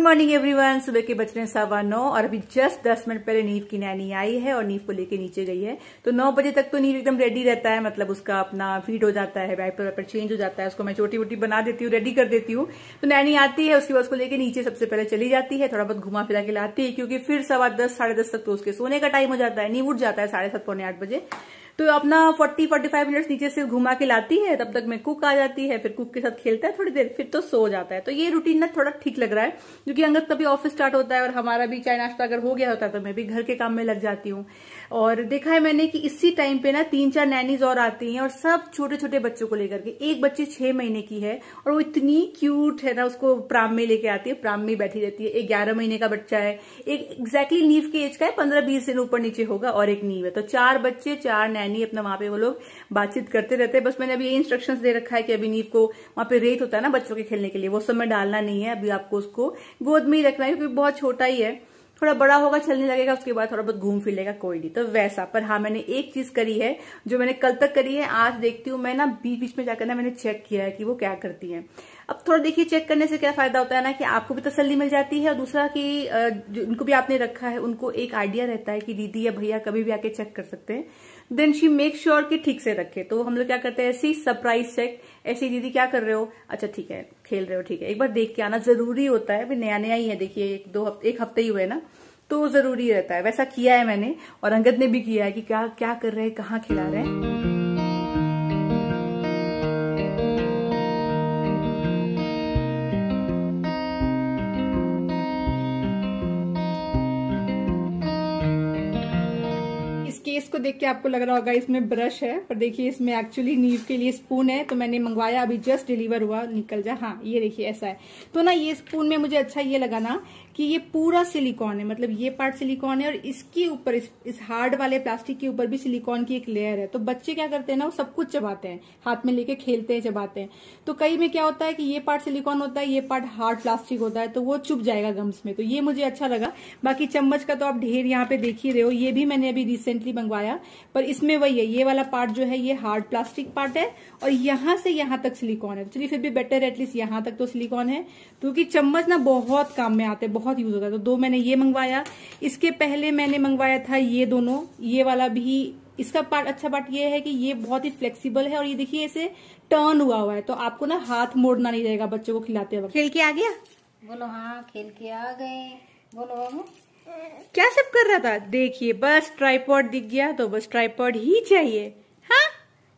Morning everyone. सुबह के बज रहे हैं 9:15 और अभी जस्ट 10 मिनट पहले नीव की नैनी आई है और नीव को लेके नीचे गई है। तो 9 बजे तक तो नीव एकदम रेडी रहता है, मतलब उसका अपना फीड हो जाता है, डायपर वाइपर चेंज हो जाता है, उसको मैं छोटी वोटी बना देती हूँ, रेडी कर देती हूँ। तो नैनी आती है, उसके बाद उसको लेके नीचे सबसे पहले चली जाती है, थोड़ा बहुत घुमा फिरा के लाती है, क्योंकि फिर 10:15 साढ़े 10 तक तो उसके सोने का टाइम हो जाता है। नीव उठ जाता है 7:30 पौने 8 बजे। तो अपना 40-45 मिनट्स नीचे से घुमा के लाती है, तब तक में कुक आ जाती है, फिर कुक के साथ खेलता है थोड़ी देर, फिर तो सो जाता है। तो ये रूटीन ना थोड़ा ठीक लग रहा है, क्योंकि अंगद का भी ऑफिस स्टार्ट होता है और हमारा भी चाय नाश्ता अगर हो गया होता है तो मैं भी घर के काम में लग जाती हूँ। और देखा है मैंने कि इसी टाइम पे ना 3-4 नैनीज और आती हैं और सब छोटे छोटे बच्चों को लेकर के। एक बच्ची 6 महीने की है और वो इतनी क्यूट है ना, उसको प्राम में लेके आती है, प्राम में बैठी रहती है। एक 11 महीने का बच्चा है, एक एग्जैक्टली नीव के एज का है, 15-20 दिन ऊपर नीचे होगा, और एक नीव है। तो 4 बच्चे 4 नैनी, अपना वहां पे वो लोग बातचीत करते रहते हैं। बस मैंने अभी ये इंस्ट्रक्शंस दे रखा है कि अभी नीव को वहां पे रेत होता है ना बच्चों के खेलने के लिए, वो सब में डालना नहीं है, अभी आपको उसको गोद में ही रखना है, क्योंकि बहुत छोटा ही है। थोड़ा बड़ा होगा, चलने लगेगा, उसके बाद थोड़ा बहुत घूम फिर लेगा, कोई नहीं। तो वैसा, पर हाँ मैंने एक चीज करी है जो मैंने कल तक करी है, आज देखती हूँ मैं ना, बीच बीच में जाकर ना मैंने चेक किया है कि वो क्या करती है। अब थोड़ा देखिए, चेक करने से क्या फायदा होता है ना, कि आपको भी तसल्ली मिल जाती है, और दूसरा कि उनको भी आपने रखा है, उनको एक आइडिया रहता है कि दीदी या भैया कभी भी आके चेक कर सकते हैं। देन शी मेक श्योर कि ठीक से रखे। तो हम लोग क्या करते हैं, ऐसी सरप्राइज चेक, ऐसी दीदी क्या कर रहे हो, अच्छा ठीक है, खेल रहे हो, ठीक है, एक बार देख के आना जरूरी होता है। अभी नया नया ही है, देखिए एक हफ्ते ही हुए ना, तो जरूरी रहता है। वैसा किया है मैंने, और अंगद ने भी किया है कि क्या क्या कर रहे हैं, कहाँ खिला रहे हैं। केस को देख के आपको लग रहा होगा इसमें ब्रश है, पर देखिए इसमें एक्चुअली नीव के लिए स्पून है। तो मैंने मंगवाया, अभी जस्ट डिलीवर हुआ, निकल जा, हाँ ये देखिए ऐसा है। तो ना ये स्पून में मुझे अच्छा ये लगा ना कि ये पूरा सिलिकॉन है, मतलब ये पार्ट सिलिकॉन है और इसके ऊपर इस हार्ड वाले प्लास्टिक के ऊपर भी सिलिकॉन की एक लेयर है। तो बच्चे क्या करते हैं ना, वो सब कुछ चबाते हैं, हाथ में लेके खेलते हैं, चबाते हैं। तो कई में क्या होता है कि ये पार्ट सिलिकॉन होता है, ये पार्ट हार्ड प्लास्टिक होता है, तो वो चुभ जाएगा गम्स में। तो ये मुझे अच्छा लगा। बाकी चम्मच का तो आप ढेर यहाँ पे देख ही रहे हो, ये भी मैंने अभी रिसेंटली मंगवाया, पर इसमें वही है, ये वाला पार्ट जो है ये हार्ड प्लास्टिक पार्ट है और यहां से यहां तक सिलिकॉन है। तो चलिए फिर भी बेटर, एटलीस्ट यहां तक तो सिलिकॉन है, क्योंकि चम्मच ना बहुत काम में आते हैं, बहुत यूज होता है। तो 2 मैंने ये मंगवाया। इसके पहले मैंने मंगवाया था ये दोनों, ये वाला भी। इसका पार्ट, अच्छा पार्ट ये है कि ये बहुत ही फ्लेक्सिबल है और ये देखिए इसे टर्न हुआ है, तो आपको ना हाथ मोड़ना नहीं रहेगा बच्चों को खिलाते वक्त। खेल के आ गया, बोलो हाँ खेल के आ गए, बोलो बाबू क्या सब कर रहा था। देखिए बस ट्राइपॉड दिख गया तो बस ट्राइपॉड ही चाहिए, हाँ,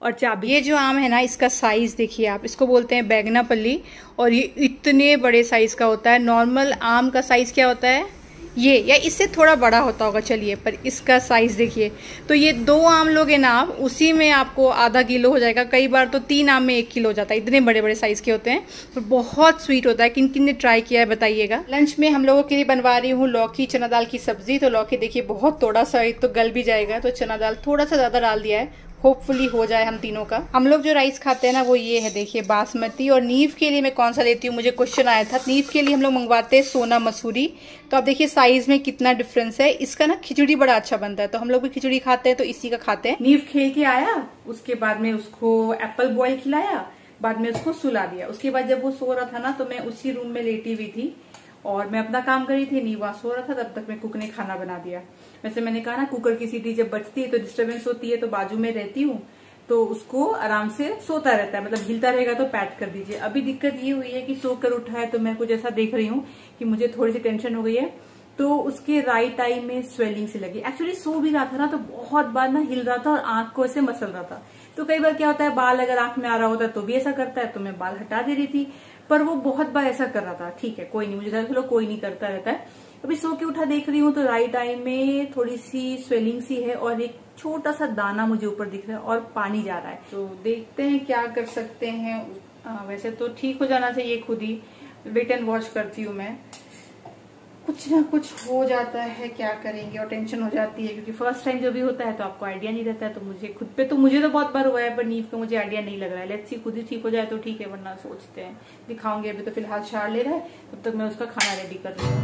और चाबी। ये जो आम है ना, इसका साइज देखिए आप, इसको बोलते हैं बैंगनापल्ली, और ये इतने बड़े साइज का होता है। नॉर्मल आम का साइज क्या होता है ये, या इससे थोड़ा बड़ा होता होगा, चलिए, पर इसका साइज देखिए। तो ये 2 आम लोगे ना आप, उसी में आपको आधा किलो हो जाएगा, कई बार तो 3 आम में 1 किलो हो जाता है, इतने बड़े बड़े साइज के होते हैं। तो बहुत स्वीट होता है। किन किन ने ट्राई किया है बताइएगा। लंच में हम लोगों के लिए बनवा रही हूँ लौकी चना दाल की सब्जी। तो लौकी देखिए बहुत थोड़ा सा, एक तो गल भी जाएगा, तो चना दाल थोड़ा सा ज्यादा डाल दिया है, होपफुली हो जाए हम तीनों का। हम लोग जो राइस खाते हैं ना वो ये है, देखिए बासमती। और नीव के लिए मैं कौन सा लेती हूँ, मुझे क्वेश्चन आया था। नीव के लिए हम लोग मंगवाते हैं सोना मसूरी। तो आप देखिए साइज में कितना डिफरेंस है। इसका ना खिचड़ी बड़ा अच्छा बनता है, तो हम लोग भी खिचड़ी खाते हैं, तो इसी का खाते हैं। नीव खेल के आया, उसके बाद में उसको एप्पल बॉयल खिलाया, बाद में उसको सुला दिया। उसके बाद जब वो सो रहा था ना, तो मैं उसी रूम में लेटी हुई थी और मैं अपना काम कर रही थी, नीवा सो रहा था, तब तक मैं कुक ने खाना बना दिया। वैसे मैंने कहा ना, कुकर की सीटी जब बजती है तो डिस्टर्बेंस होती है, तो बाजू में रहती हूँ, तो उसको आराम से सोता रहता है, मतलब हिलता रहेगा तो पैट कर दीजिए। अभी दिक्कत ये हुई है कि सोकर उठा है, तो मैं कुछ ऐसा देख रही हूँ कि मुझे थोड़ी सी टेंशन हो गई है। तो उसके राइट आई में स्वेलिंग सी लगी। एक्चुअली सो भी रहा था ना, तो बहुत बार ना हिल रहा था और आंख को ऐसे मसल रहा था। तो कई बार क्या होता है, बाल अगर आंख में आ रहा होता है तो भी ऐसा करता है, तो मैं बाल हटा दे रही थी, पर वो बहुत बार ऐसा कर रहा था। ठीक है, कोई नहीं, मुझे चलो कोई नहीं, करता रहता है। अभी सो के उठा देख रही हूँ, तो राइट आई में थोड़ी सी स्वेलिंग सी है और एक छोटा सा दाना मुझे ऊपर दिख रहा है और पानी जा रहा है। तो देखते हैं क्या कर सकते हैं। वैसे तो ठीक हो जाना चाहिए खुद ही, वेट एंड वॉच करती हूँ मैं। कुछ ना कुछ हो जाता है, क्या करेंगे, और टेंशन हो जाती है, क्योंकि फर्स्ट टाइम जो भी होता है तो आपको आइडिया नहीं रहता है। तो मुझे खुद पे तो, मुझे तो बहुत बार हुआ है, पर नीव का मुझे आइडिया नहीं लग रहा है। लेट्स सी, खुद ही ठीक हो जाए तो ठीक है, वरना सोचते हैं दिखाऊंगे। अभी तो फिलहाल शार ले रहा है, तब तक मैं उसका खाना रेडी कर रही हूँ।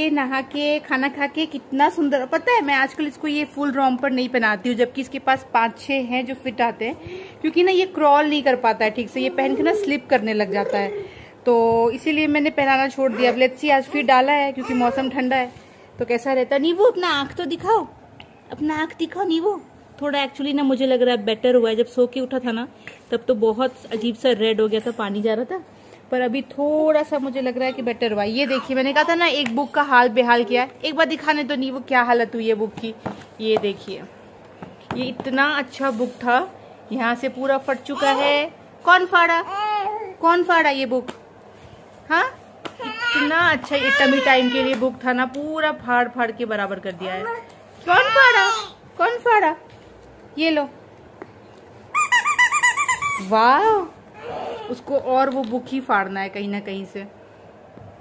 के नहा के खाना खा के कितना सुंदर। पता है मैं आजकल इसको ये फुल रॉम्पर नहीं पहनाती हूँ, जबकि इसके पास 5-6 हैं जो फिट आते हैं, क्योंकि ना ये क्रॉल नहीं कर पाता है ठीक से, ये पहन के ना स्लिप करने लग जाता है, तो इसीलिए मैंने पहनाना छोड़ दिया। अब लेट्स सी, आज फिर डाला है क्योंकि मौसम ठंडा है तो कैसा रहता है। नीवू अपना आँख तो दिखाओ, अपना आँख दिखाओ नीवू। थोड़ा एक्चुअली ना मुझे लग रहा है बेटर हुआ है, जब सो के उठा था ना तब तो बहुत अजीब सा रेड हो गया था, पानी जा रहा था, पर अभी थोड़ा सा मुझे लग रहा है कि बेटर हुआ। ये देखिए, मैंने कहा था ना एक बुक का हाल बेहाल किया है, एक बार दिखाने तो नहीं वो क्या हालत हुई है बुक की। ये देखिए, ये इतना अच्छा बुक था, यहाँ से पूरा फट चुका है। कौन फाड़ा ये बुक? हाँ, इतना अच्छा ये टमी टाइम के लिए बुक था ना, पूरा फाड़ फाड़ के बराबर कर दिया है। कौन फाड़ा? ये लो, वाह, उसको और वो बुक ही फाड़ना है कहीं ना कहीं से,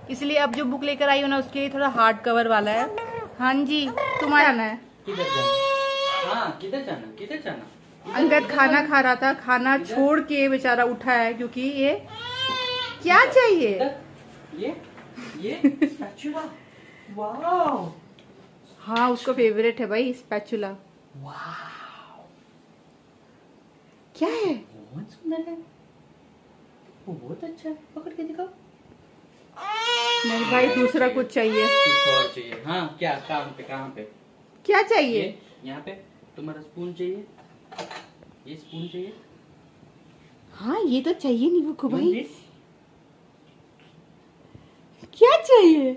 इसलिए अब जो बुक लेकर आई हो ना उसके लिए थोड़ा हार्ड कवर वाला है। हाँ जी, तुम्हारा आना है। किधर जाना? अंगद खाना खा रहा था, खाना छोड़ के बेचारा उठा है, क्योंकि ये क्या चाहिए? ये स्पैचुला। वाह, हाँ उसको फेवरेट है भाई स्पैचुला। वाह, क्या है? बहुत सुंदर है, वो बहुत अच्छा है, पकड़ के दिखाओ। नहीं भाई, दूसरा कुछ चाहिए, कुछ और चाहिए। हाँ, क्या? कहाँ पे क्या चाहिए? यहाँ पे तुम्हारा स्पून चाहिए, ये स्पून चाहिए। हाँ, ये तो चाहिए नीवू को भाई। क्या चाहिए?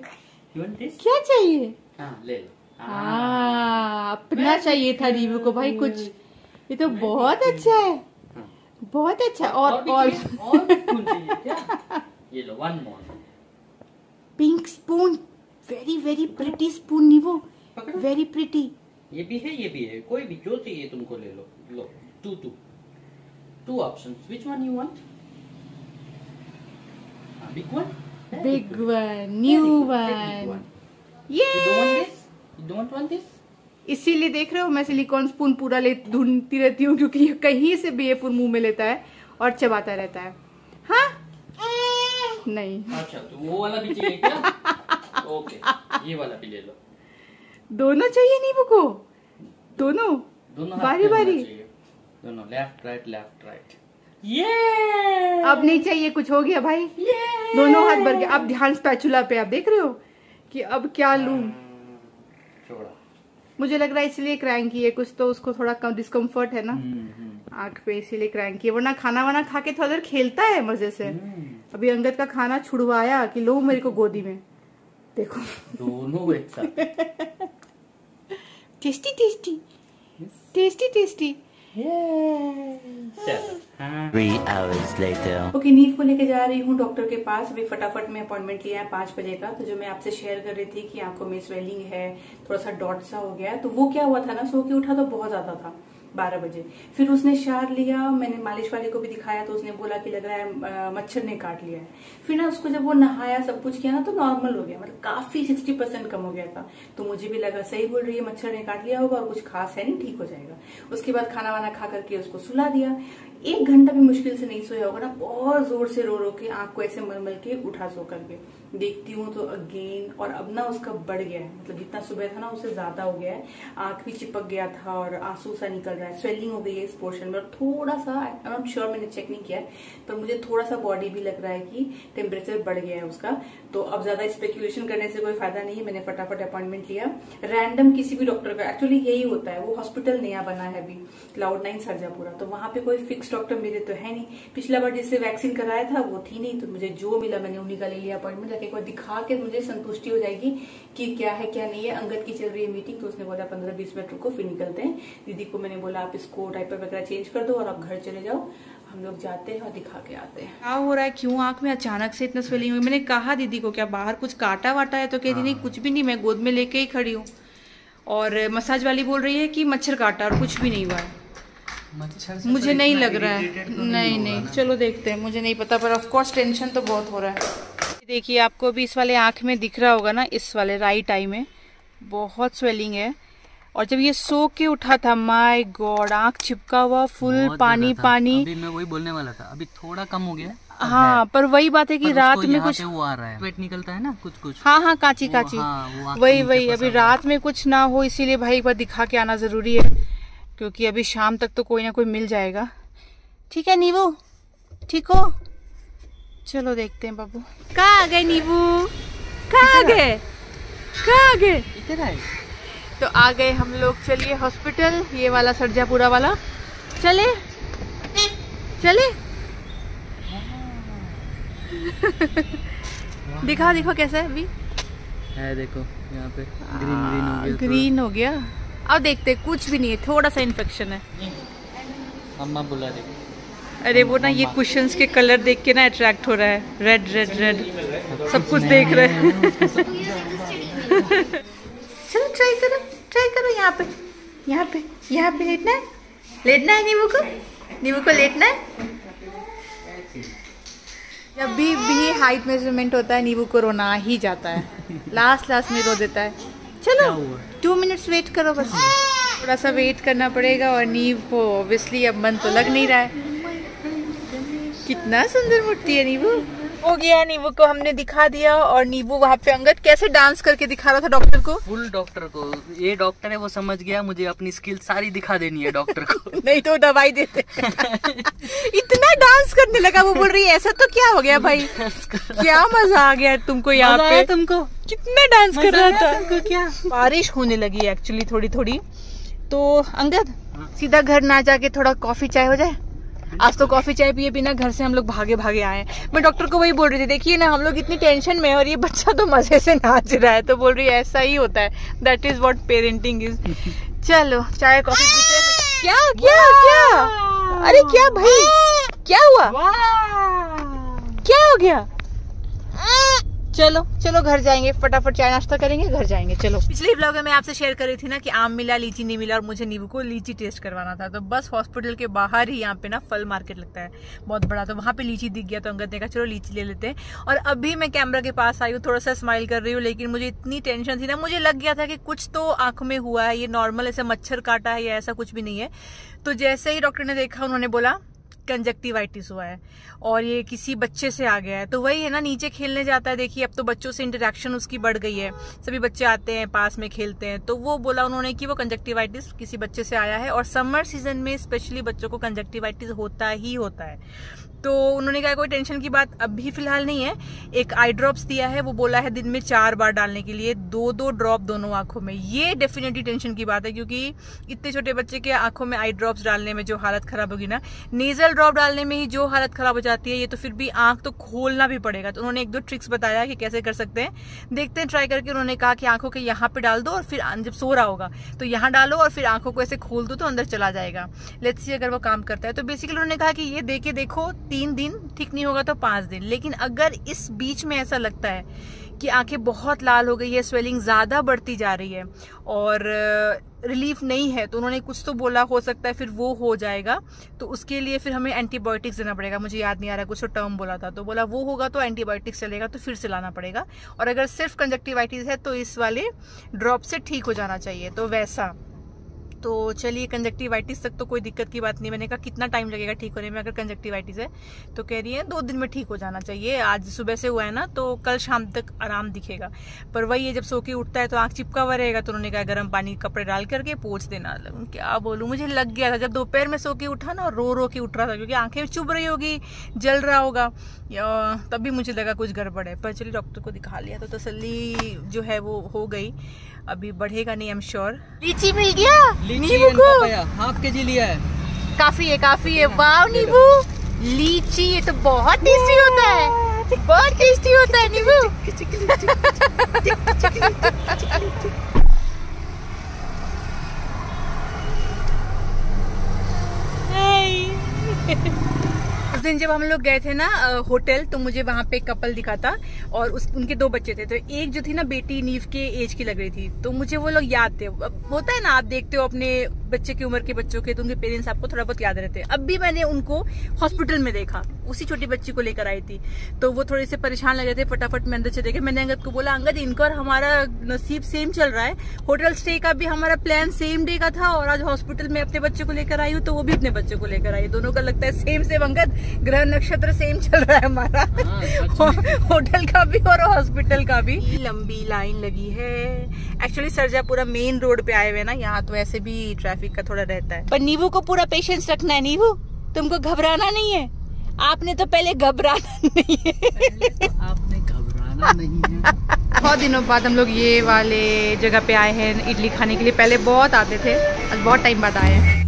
क्या चाहिए? हाँ, ले लो। हाँ, अपना चाहिए था नीवू को भाई कुछ। ये तो बहुत अच्छा है, बहुत अच्छा। और स्पून चाहिए क्या? ये लो, one more. Pink spoon, very very pretty spoon नीवू, वेरी प्रिटी। ये भी है, कोई भी जो चाहिए तुमको ले लो। Two options, which one you want? Big one, new one. ये डोंट वांट दिस? इसीलिए देख रहे हो मैं सिलिकॉन स्पून पूरा ढूंढती रहती हूँ, क्योंकि ये कहीं से भी ये फुल मुंह में लेता है और चबाता रहता है। हाँ, नहीं। अच्छा, तो वो वाला भी चाहिए क्या? ओके, ये वाला भी ले लो। दोनों चाहिए नींबू को? दोनों बारी बारी, दोनों लेफ्ट राइट। ये अब नहीं चाहिए, कुछ हो गया भाई। दोनों हाथ भर के। अब ध्यान स्पैचुला पे, आप देख रहे हो कि अब क्या लूं। मुझे लग रहा है इसलिए क्रैंकी है, कुछ तो उसको थोड़ा कम डिस्कम्फर्ट है ना आंख पे, इसीलिए क्रैंकी है, वरना खाना वाना खा के थोड़ा देर खेलता है मजे से। अभी अंगद का खाना छुड़वाया कि लो मेरे को गोदी में, देखो दोनों एक साथ। टेस्टी। 3 hours later. ओके, नीव को लेके जा रही हूँ डॉक्टर के पास। अभी फटाफट में अपॉइंटमेंट लिया है 5 बजे का। तो जो मैं आपसे शेयर कर रही थी कि आंखों में स्वेलिंग है, थोड़ा सा डॉट सा हो गया है, तो वो क्या हुआ था ना, सो के उठा तो बहुत ज्यादा था 12 बजे। फिर उसने शार लिया, मैंने मालिश वाले को भी दिखाया तो उसने बोला कि लग रहा है मच्छर ने काट लिया है। फिर ना उसको जब वो नहाया सब कुछ किया ना तो नॉर्मल हो गया, मतलब काफी 60% कम हो गया था। तो मुझे भी लगा सही बोल रही है, मच्छर ने काट लिया होगा और कुछ खास है नहीं, ठीक हो जाएगा। उसके बाद खाना वाना खा करके उसको सुला दिया। 1 घंटा भी मुश्किल से नहीं सोया होगा ना, बहुत जोर से रो के आंख को ऐसे मल के उठा सो करके देखती हूँ तो अगेन, और अब ना उसका बढ़ गया है, मतलब जितना सुबह था ना उससे ज्यादा हो गया है। आंख भी चिपक गया था और आंसू सा निकल रहा है, स्वेलिंग हो गई है इस पोर्शन में। और थोड़ा सा, आई एम नॉट श्योर, मैंने चेक नहीं किया है, पर मुझे थोड़ा सा बॉडी भी लग रहा है कि टेम्परेचर बढ़ गया है उसका। तो अब ज्यादा स्पेकुलेशन करने से कोई फायदा नहीं है, मैंने फटाफट अपॉइंटमेंट लिया रैंडम किसी भी डॉक्टर का। एक्चुअली यही होता है, वो हॉस्पिटल नया बना है अभी, Cloud9 सर्जापुरा, तो वहां पे कोई फिक्स डॉक्टर मेरे तो है नहीं। पिछला बार जिससे वैक्सीन कराया था वो थी नहीं, तो मुझे जो मिला मैंने उन्हीं का ले लिया अपॉइंटमेंट। जाके एक बार दिखा के मुझे संतुष्टि हो जाएगी कि क्या है क्या नहीं है। अंगद की चल रही है मीटिंग, तो उसने बोला 15-20 मिनट रुको फिर निकलते हैं। दीदी को मैंने बोला आप इसको डायपर वगैरह चेंज कर दो और आप घर चले जाओ, हम लोग जाते हैं और दिखा के आते हैं। क्या हो रहा है, क्यों आंख में अचानक से इतना स्वेलिंग हुई? मैंने कहा दीदी को क्या बाहर कुछ काटा वाटा है, तो कहती नहीं कुछ भी नहीं, मैं गोद में लेके ही खड़ी हूँ। और मसाज वाली बोल रही है कि मच्छर काटा और कुछ भी नहीं हुआ है। मुझे नहीं लग रहा है, नहीं चलो देखते हैं, मुझे नहीं पता, पर ऑफ कोर्स टेंशन तो बहुत हो रहा है। देखिए आपको भी इस वाले आंख में दिख रहा होगा ना, इस वाले राइट आई में बहुत स्वेलिंग है। और जब ये सो के उठा था, माय गॉड, आंख चिपका हुआ फुल पानी। अभी मैं वही बोलने वाला था, अभी थोड़ा कम हो गया, हाँ पर वही बात है कि रात में कुछ वो आ रहा है, पेट निकलता है ना कुछ। हाँ काची काची, वही अभी रात में कुछ ना हो, इसीलिए भाई एक बार दिखा के आना जरूरी है, क्योंकि अभी शाम तक तो कोई ना कोई मिल जाएगा। ठीक है नीबू, ठीक हो? चलो देखते हैं बाबू। कहाँ आ गए नीबू, कहाँ आ गए, कहाँ आ गए? इधर आए तो आ गए हम लोग। चलिए हॉस्पिटल, ये वाला सरजापुरा वाला। चले चले दिखा दिखा कैसा है अभी है, देखो यहाँ पे ग्रीन हो गया, ग्रीन हो गया। अब देखते, कुछ भी नहीं है, थोड़ा सा इन्फेक्शन है। अम्मा बुला रही। अरे वो ना, ये कुशन्स के कलर देख के ना अट्रैक्ट हो रहा है, रेड रेड रेड, सब कुछ देख रहे हैं। चलो ट्राई करो यहाँ पे, यहाँ पे, यहाँ पे लेटना है, लेटना है नीबू को लेटना है। जब भी हाइट मेजरमेंट होता है नीबू को रोना ही जाता है, लास्ट में रो देता है। चलो 2 मिनट्स वेट करो बस, थोड़ा सा वेट करना पड़ेगा। और नीबू को ऑब्वियसली अब मन तो लग नहीं रहा है। कितना सुंदर मूर्ति है नीबू। हो गया, नीबू को हमने दिखा दिया। और नीबू वहाँ पे अंगद कैसे डांस करके दिखा रहा था डॉक्टर को। फुल डॉक्टर को, ये डॉक्टर है वो समझ गया मुझे अपनी स्किल सारी दिखा देनी है डॉक्टर को। नहीं तो दवाई देते। इतना डांस करने लगा, वो बोल रही है ऐसा तो क्या हो गया भाई, क्या मजा आ गया तुमको यहाँ पे, तुमको कितना डांस कर रहा था तुमको। क्या बारिश होने लगी एक्चुअली थोड़ी थोड़ी, तो अंगद सीधा घर ना जाके थोड़ा कॉफी चाय हो जाए। आज तो कॉफी चाय पिए बिना घर से हम लोग भागे भागे आए। मैं डॉक्टर को वही बोल रही थी, देखिए ना हम लोग इतनी टेंशन में है और ये बच्चा तो मजे से नाच रहा है। तो बोल रही है ऐसा ही होता है, that is what parenting is. चलो चाय कॉफी पीते। क्या क्या क्या, अरे क्या भाई, क्या हुआ, क्या हो गया? चलो चलो घर जाएंगे, फटाफट चाय नाश्ता करेंगे, घर जाएंगे। चलो पिछले व्लॉग में मैं आपसे शेयर कर रही थी ना कि आम मिला लीची नहीं मिला, और मुझे नीबू को लीची टेस्ट करवाना था। तो बस हॉस्पिटल के बाहर ही यहाँ पे ना फल मार्केट लगता है बहुत बड़ा, तो वहाँ पे लीची दिख गया। तो अंगद ने कहा चलो लीची ले लेते हैं। और अभी मैं कैमरा के पास आई हूँ, थोड़ा सा स्माइल कर रही हूँ, लेकिन मुझे इतनी टेंशन थी ना, मुझे लग गया था कि कुछ तो आंखों में हुआ है, ये नॉर्मल ऐसे मच्छर काटा है या ऐसा कुछ भी नहीं है। तो जैसे ही डॉक्टर ने देखा, उन्होंने बोला कंजक्टिवाइटिस हुआ है और ये किसी बच्चे से आ गया है। तो वही है ना, नीचे खेलने जाता है, देखिए अब तो बच्चों से इंटरेक्शन उसकी बढ़ गई है, सभी बच्चे आते हैं पास में खेलते हैं। तो वो बोला उन्होंने कि वो कंजक्टिवाइटिस किसी बच्चे से आया है, और समर सीजन में स्पेशली बच्चों को कंजक्टिवाइटिस होता ही होता है। तो उन्होंने कहा कोई टेंशन की बात अभी फिलहाल नहीं है। एक आई ड्रॉप्स दिया है, वो बोला है दिन में 4 बार डालने के लिए, 2-2 ड्रॉप दोनों आंखों में। ये डेफिनेटली टेंशन की बात है, क्योंकि इतने छोटे बच्चे के आंखों में आई ड्रॉप्स डालने में जो हालत खराब होगी ना, नेजल ड्रॉप डालने में ही जो हालत खराब हो जाती है, ये तो फिर भी आंख तो खोलना भी पड़ेगा। तो उन्होंने 1-2 ट्रिक्स बताया कि कैसे कर सकते हैं, देखते हैं ट्राई करके। उन्होंने कहा कि आंखों के यहाँ पे डाल दो, और फिर जब सो रहा होगा तो यहाँ डालो, और फिर आंखों को ऐसे खोल दो तो अंदर चला जाएगा। लेट्स सी अगर वो काम करता है। तो बेसिकली उन्होंने कहा कि ये दे के देखो, 3 दिन ठीक नहीं होगा तो 5 दिन। लेकिन अगर इस बीच में ऐसा लगता है कि आंखें बहुत लाल हो गई है, स्वेलिंग ज्यादा बढ़ती जा रही है और रिलीफ नहीं है, तो उन्होंने कुछ तो बोला, हो सकता है फिर वो हो जाएगा। तो उसके लिए फिर हमें एंटीबायोटिक्स देना पड़ेगा, मुझे याद नहीं आ रहा कुछ तो टर्म बोला था। तो बोला वो होगा तो एंटीबायोटिक्स चलेगा, तो फिर से लाना पड़ेगा। और अगर सिर्फ कंजक्टिवाइटिस है तो इस वाले ड्रॉप से ठीक हो जाना चाहिए। तो वैसा, तो चलिए कंजक्टिवाइटिस तक तो कोई दिक्कत की बात नहीं। मैंने कहा कितना टाइम लगेगा ठीक होने में, अगर कंजक्टिवाइटिस है तो कह रही है 2 दिन में ठीक हो जाना चाहिए। आज सुबह से हुआ है ना, तो कल शाम तक आराम दिखेगा। पर वही है, जब सो के उठता है तो आंख चिपका हुआ रहेगा। तो उन्होंने कहा गर्म पानी कपड़े डाल करके पोंछ देना। क्या बोलूं, मुझे लग गया था जब दोपहर में सो के उठा ना, रो के उठ रहा था, क्योंकि आंखें चुभ रही होगी, जल रहा होगा, तभी मुझे लगा कुछ गड़बड़ है। पर चलिए डॉक्टर को दिखा लिया तो तसल्ली जो है वो हो गई। अभी बढ़ेगा नहीं, आई एम श्योर। लीची मिल गया नीबू को, हाफ के जी लिया है, काफी है। वाह नीबू, लीची ये तो बहुत टेस्टी होता है, बहुत टेस्टी होता है नीबू। उस दिन जब हम लोग गए थे ना होटल, तो मुझे वहाँ पे कपल दिखा था और उनके 2 बच्चे थे। तो एक जो थी ना बेटी नीव के एज की लग रही थी, तो मुझे वो लोग याद थे। होता है ना, आप देखते हो अपने बच्चे की उम्र के बच्चों के, तो उनके पेरेंट्स आपको थोड़ा बहुत याद रहते हैं। अब भी मैंने उनको हॉस्पिटल में देखा, उसी छोटी बच्ची को लेकर आई थी, तो वो थोड़े से परेशान लगे थे। फटाफट मैं अंदर चले गए। मैंने अंगद को बोला, अंगद इनका और हमारा नसीब सेम चल रहा है, होटल स्टे का भी हमारा प्लान सेम डे का था, और आज हॉस्पिटल में अपने बच्चे को लेकर आई हूँ, तो वो भी अपने बच्चे को लेकर आई। दोनों का लगता है सेम सेम अंगद, ग्रह नक्षत्र सेम चल रहा है हमारा, होटल का भी और हॉस्पिटल का भी। लंबी लाइन लगी है। एक्चुअली सरजापुरा मेन रोड पे आए हुए ना, यहाँ तो ऐसे भी ट्रैफिक का थोड़ा रहता है, पर नीवू को पूरा पेशेंस रखना है। नीवू, तुमको घबराना नहीं है, आपने तो पहले घबराना नहीं है, तो आपने घबराना नहीं है। बहुत दिनों बाद हम लोग ये वाले जगह पे आए हैं इडली खाने के लिए। पहले बहुत आते थे, आज बहुत टाइम बाद आए हैं।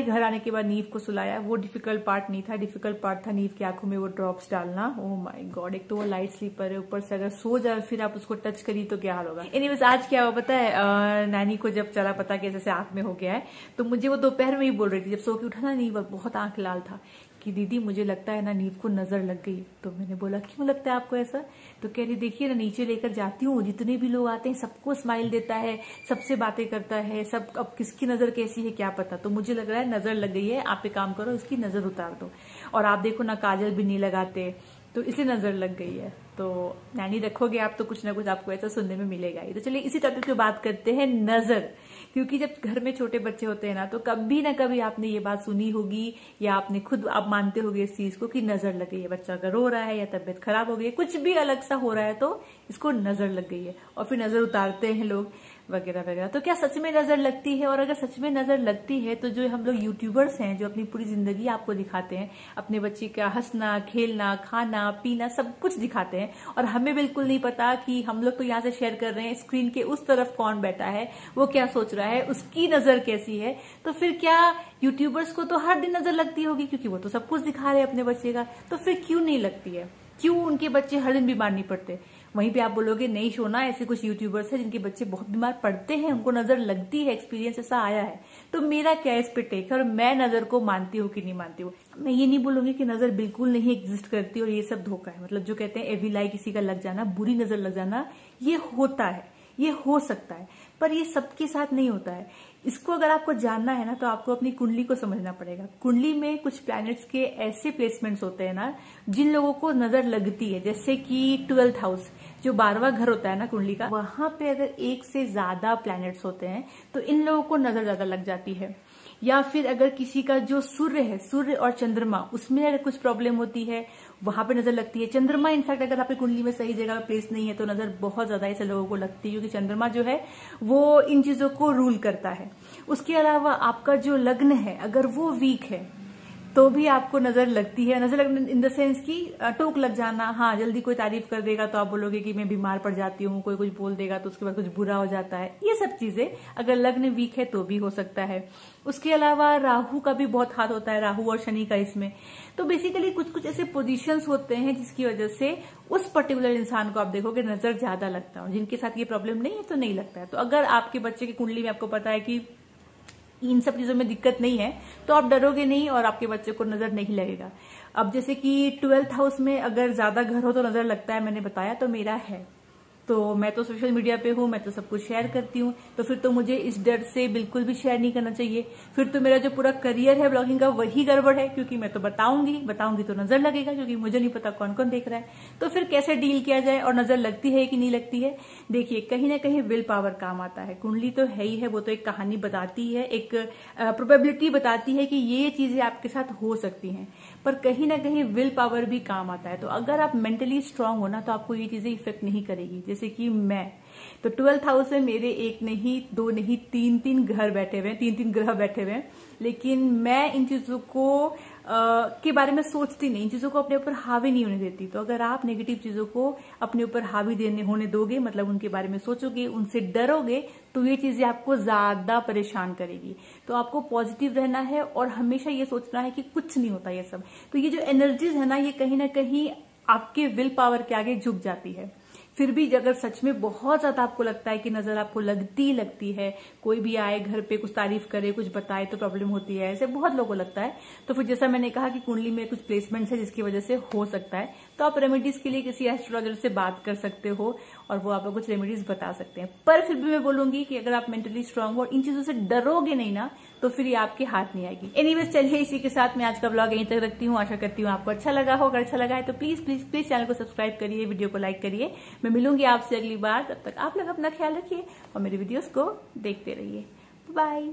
घर आने के बाद नीव को सुलाया। वो डिफिकल्ट पार्ट नहीं था, डिफिकल्ट पार्ट था नीव की आंखों में वो ड्रॉप्स डालना। ओह माय गॉड, एक तो वो लाइट स्लीपर है, ऊपर से अगर सो जाए फिर आप उसको टच करी तो क्या हाल होगा। एनीवेज, आज क्या हुआ पता है, नैनी को जब चला पता कि जैसे आंख में हो गया है, तो मुझे वो दोपहर में ही बोल रही थी, जब सो के उठा ना नीव, बहुत आंख लाल था, कि दीदी मुझे लगता है ना नीव को नजर लग गई। तो मैंने बोला क्यों लगता है आपको ऐसा? तो कह रही देखिए ना, नीचे लेकर जाती हूँ, जितने भी लोग आते हैं सबको स्माइल देता है, सबसे बातें करता है, सब, अब किसकी नजर कैसी है क्या पता, तो मुझे लग रहा है नजर लग गई है। आप एक काम करो, इसकी नजर उतार दो। और आप देखो ना, काजल भी नहीं लगाते, तो इसलिए नजर लग गई है। तो नैनी रखोगे आप तो कुछ ना कुछ आपको ऐसा सुनने में मिलेगा ही। तो चलिए इसी टॉपिक पे बात करते हैं, नजर। क्योंकि जब घर में छोटे बच्चे होते हैं ना, तो कभी ना कभी आपने ये बात सुनी होगी, या आपने खुद आप मानते होगे इस चीज को कि नजर लग गई है। बच्चा अगर रो रहा है या तबियत खराब हो गई, कुछ भी अलग सा हो रहा है, तो इसको नजर लग गई है, और फिर नजर उतारते हैं लोग वगैरह वगैरह। तो क्या सच में नजर लगती है? और अगर सच में नजर लगती है, तो जो हम लोग यूट्यूबर्स हैं, जो अपनी पूरी जिंदगी आपको दिखाते हैं, अपने बच्चे का हंसना, खेलना, खाना पीना, सब कुछ दिखाते हैं, और हमें बिल्कुल नहीं पता कि हम लोग तो यहाँ से शेयर कर रहे हैं, स्क्रीन के उस तरफ कौन बैठा है, वो क्या सोच रहा है, उसकी नजर कैसी है, तो फिर क्या यूट्यूबर्स को तो हर दिन नजर लगती होगी, क्योंकि वो तो सब कुछ दिखा रहे हैं अपने बच्चे का। तो फिर क्यों नहीं लगती है? क्यों उनके बच्चे हर दिन बीमार नहीं पड़ते? वहीं पे आप बोलोगे नहीं शोना, ऐसे कुछ यूट्यूबर्स हैं जिनके बच्चे बहुत बीमार पड़ते हैं, उनको नजर लगती है, एक्सपीरियंस ऐसा आया है। तो मेरा क्या इस पे टेक है, और मैं नजर को मानती हूँ कि नहीं मानती हूँ? मैं ये नहीं बोलूंगी कि नजर बिल्कुल नहीं एग्जिस्ट करती और ये सब धोखा है। मतलब जो कहते हैं एविल आई, किसी का लग जाना, बुरी नजर लग जाना, ये होता है, ये हो सकता है, पर ये सबके साथ नहीं होता है। इसको अगर आपको जानना है ना, तो आपको अपनी कुंडली को समझना पड़ेगा। कुंडली में कुछ प्लैनेट्स के ऐसे प्लेसमेंट्स होते हैं ना, जिन लोगों को नजर लगती है। जैसे कि 12th हाउस, जो 12वां घर होता है ना कुंडली का, वहां पे अगर एक से ज्यादा प्लैनेट्स होते हैं, तो इन लोगों को नजर ज्यादा लग जाती है। या फिर अगर किसी का जो सूर्य है, सूर्य और चंद्रमा, उसमें अगर कुछ प्रॉब्लम होती है, वहां पे नजर लगती है। चंद्रमा इनफैक्ट अगर आपकी कुंडली में सही जगह प्लेस नहीं है, तो नजर बहुत ज्यादा ऐसे लोगों को लगती है, क्योंकि चंद्रमा जो है वो इन चीजों को रूल करता है। उसके अलावा आपका जो लग्न है, अगर वो वीक है, तो भी आपको नजर लगती है। नजर लगना इन द सेंस की टोक लग जाना। हाँ, जल्दी कोई तारीफ कर देगा तो आप बोलोगे कि मैं बीमार पड़ जाती हूँ, कोई कुछ बोल देगा तो उसके बाद कुछ बुरा हो जाता है। ये सब चीजें अगर लग्न वीक है तो भी हो सकता है। उसके अलावा राहु का भी बहुत हाथ होता है, राहु और शनि का इसमें। तो बेसिकली कुछ कुछ ऐसे पोजीशंस होते हैं जिसकी वजह से उस पर्टिकुलर इंसान को आप देखोगे नजर ज्यादा लगता है, जिनके साथ ये प्रॉब्लम नहीं है तो नहीं लगता है। तो अगर आपके बच्चे की कुंडली में आपको पता है कि इन सब चीजों में दिक्कत नहीं है, तो आप डरोगे नहीं और आपके बच्चे को नजर नहीं लगेगा। अब जैसे कि 12th हाउस में अगर ज्यादा घर हो तो नजर लगता है, मैंने बताया, तो मेरा है। तो मैं तो सोशल मीडिया पे हूँ, मैं तो सब कुछ शेयर करती हूँ, तो फिर तो मुझे इस डर से बिल्कुल भी शेयर नहीं करना चाहिए। फिर तो मेरा जो पूरा करियर है ब्लॉगिंग का वही गड़बड़ है, क्योंकि मैं तो बताऊंगी तो नजर लगेगा, क्योंकि मुझे नहीं पता कौन कौन देख रहा है। तो फिर कैसे डील किया जाए, और नजर लगती है कि नहीं लगती है? देखिए, कहीं ना कहीं विल पावर काम आता है। कुंडली तो है ही है, वो तो एक कहानी बताती है, एक प्रोबेबिलिटी बताती है कि ये चीजें आपके साथ हो सकती हैं, पर कहीं ना कहीं विल पावर भी काम आता है। तो अगर आप मेंटली स्ट्रांग हो ना, तो आपको ये चीजें इफेक्ट नहीं करेगी। जैसे कि मैं, तो 12th हाउस में मेरे एक नहीं, दो नहीं, तीन घर बैठे हुए हैं, तीन ग्रह बैठे हुए हैं, लेकिन मैं इन चीजों को के बारे में सोचती नहीं, इन चीजों को अपने ऊपर हावी नहीं होने देती। तो अगर आप नेगेटिव चीजों को अपने ऊपर हावी होने दोगे, मतलब उनके बारे में सोचोगे, उनसे डरोगे, तो ये चीजें आपको ज्यादा परेशान करेगी। तो आपको पॉजिटिव रहना है और हमेशा ये सोचना है कि कुछ नहीं होता ये सब। तो ये जो एनर्जीज है ना, ये कहीं ना कहीं आपके विल पावर के आगे झुक जाती है। फिर भी अगर सच में बहुत ज्यादा आपको लगता है कि नजर आपको लगती है, कोई भी आए घर पे कुछ तारीफ करे, कुछ बताए तो प्रॉब्लम होती है, ऐसे बहुत लोगों को लगता है। तो फिर जैसा मैंने कहा कि कुंडली में कुछ प्लेसमेंट्स है जिसकी वजह से हो सकता है, तो आप रेमेडीज के लिए किसी एस्ट्रोलॉजर से बात कर सकते हो और वो आपको कुछ रेमेडीज बता सकते हैं। पर फिर भी मैं बोलूंगी कि अगर आप मेंटली स्ट्रांग हो और इन चीजों से डरोगे नहीं ना, तो फिर ये आपके हाथ नहीं आएगी। एनीवेज, चलिए इसी के साथ मैं आज का ब्लॉग यहीं तक रखती हूँ। आशा करती हूँ आपको अच्छा लगा हो। अगर अच्छा लगा है तो प्लीज प्लीज प्लीज चैनल को सब्सक्राइब करिए, वीडियो को लाइक करिए। मैं मिलूंगी आपसे अगली बार, तब तक आप लोग अपना ख्याल रखिए और मेरे वीडियोस को देखते रहिए। बाय।